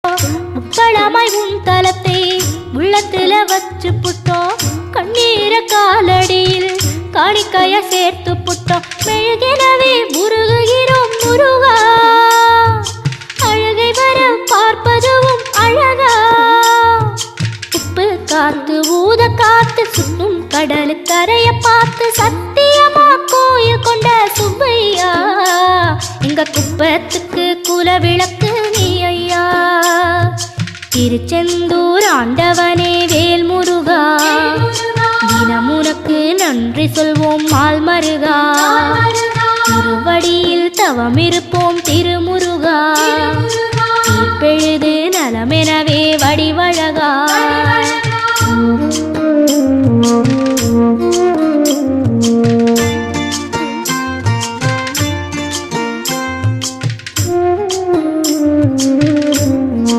முப்பளமாய் உன் தலத்தை உள்ளத்துல வச்சு புட்டோம். கண்ணீர காலடியில் காணிக்கைய சேர்த்து புட்டோம். மெழுகினவே முருகுகிறோம் முருகா, அழகை வர பார்ப்பதுவும் அழகா. உப்பு காத்து ஊத காத்து சுற்றும் கடலு கரைய பார்த்து சத்தியமா கோயில் கொண்ட சுப்பையா, எங்க குப்பத்துக்கு குல விளக்கு நீ ஐயா. திருச்செந்தூர் ஆண்டவனே வேல் முருகா, தினமுனக்கு நன்றி சொல்வோம் மால் மருகா. திருவடியில் தவமிருப்போம் திருமுருகா, தீர்ப்பெழுது